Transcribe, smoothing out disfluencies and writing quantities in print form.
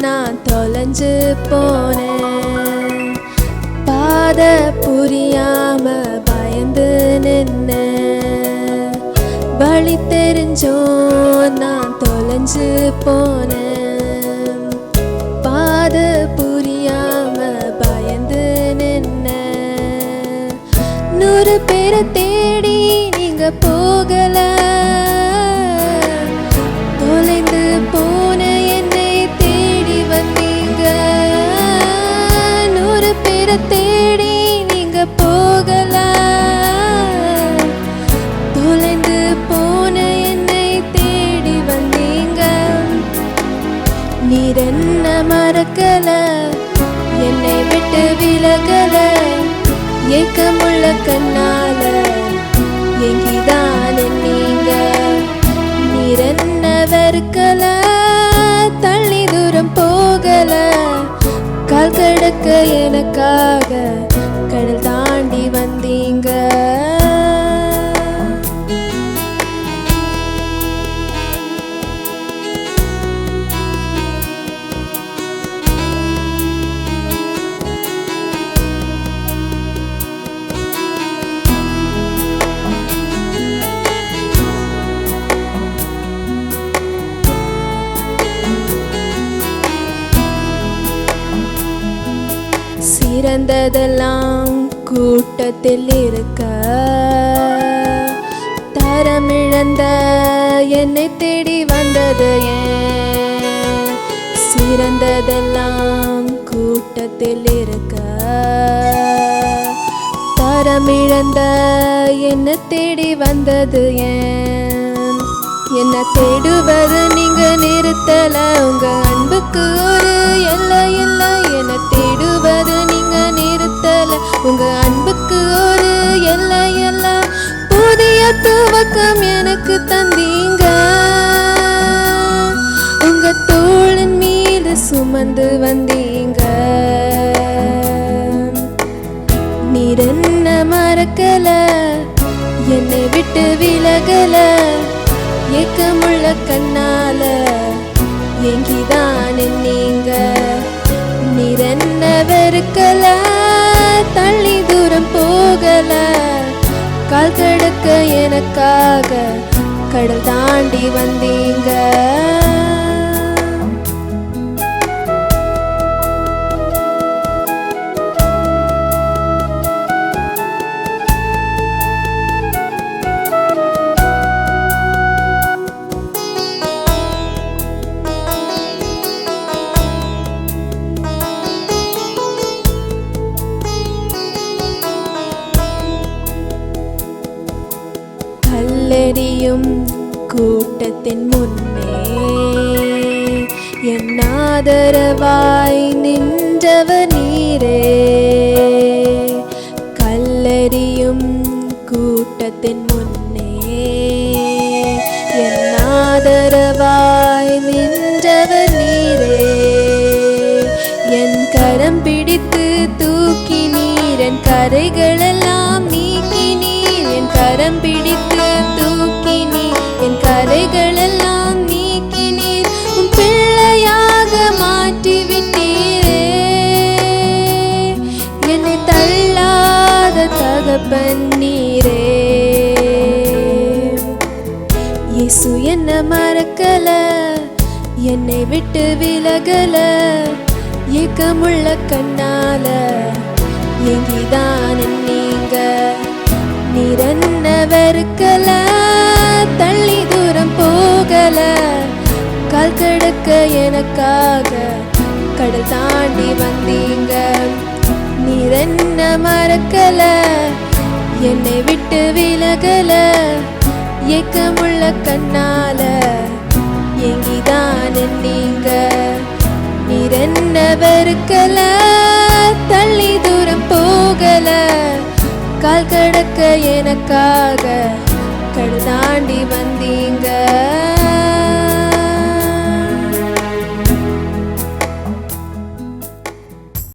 நான் தொலைஞ்சு போனேன். பாத புரியாம பயந்து நின்ன, வழி தெரிஞ்சோ நான் தொலைஞ்சு போனேன். பாத புரியாம பயந்து நின்ன, 100 பேரை தேடி நீங்க போகல, தொலைந்து போன என்னை தேடி வந்தீங்க. 100 பேரை தேடி நீங்க போகல, தொலைந்து போன என்னை தேடி வந்தீங்க. நீர் என்ன மறக்கல, என்னை விட்டு விலகல, ஏக்கமுள்ள கண்ணால எங்கிதான் நீங்க. நீர் என்ன வெறுக்கல, தள்ளி தூரம் போகல, கால் கடக்க எனக்காக கடல் தாண்டி வந்தீங்க. சிறந்ததெல்லாம் கூட்டத்தில் இருக்க, தரமிழந்த என்னை தேடி வந்தது ஏன்? சிறந்ததெல்லாம் கூட்டத்தில் இருக்க, தரமிழந்த என்னை தேடி வந்தது ஏன்? என்ன தேடுவது நீங்க நிறுத்தல, உங்க அன்புக்கு ஒரு எல்லை இல்லை. என்ன தேடுவது நீங்க நிறுத்தல, உங்க அன்புக்கு ஒரு எல்லை இல்லை. புதிய துவக்கம் எனக்கு தந்தீங்க, உங்க தோளின் மீது சுமந்து வந்தீங்க. நீர் என்ன மறக்கல, என்னை விட்டு விலகல, ஏக்கமுள்ள கண்ணால எங்கிதான் நீங்க. நீர் என்ன வெறுக்கல, தள்ளி தூரம் போகல, கால் கடக்க எனக்காக கடல் தாண்டி வந்தீங்க. கல்லெறியும் கூட்டத்தின் முன்னே என் ஆதரவாய் நின்றவர் நீரே. கல்லெறியும் கூட்டத்தின் முன்னே என் ஆதரவாய் நின்றவர் நீரே. என் கரம் பிடித்து தூக்கி நீர் என் கரைகளெல்லாம் நீக்கி நீர். என் கரம் பிடித்து தூக்கி நீர் என் கரைகளெல்லாம் நீக்கி நீர். உன் பிள்ளையாக மாற்றி விட்டீரே, என்னை தள்ளாத தகப்பன் நீரே. இயேசு என்ன மறக்கல, என்னை விட்டு விலகல, ஏக்கமுள்ள கண்ணால எங்கிதான் நீங்க. நீர் என்ன வெறுக்கல, தள்ளி தூரம் போகல, கால் கடக்க எனக்காக கடல் தாண்டி வந்தீங்க. நீர் என்ன மறக்கல, என்னை விட்டு விலகல, ஏக்கமுள்ள கண்ணால எங்கிதான் நீங்க. நீர் என்ன வெறுக்கல, தள்ளி தூரம் போகல, கால் கடக்க எனக்காக கடல் தாண்டி வந்தீங்க.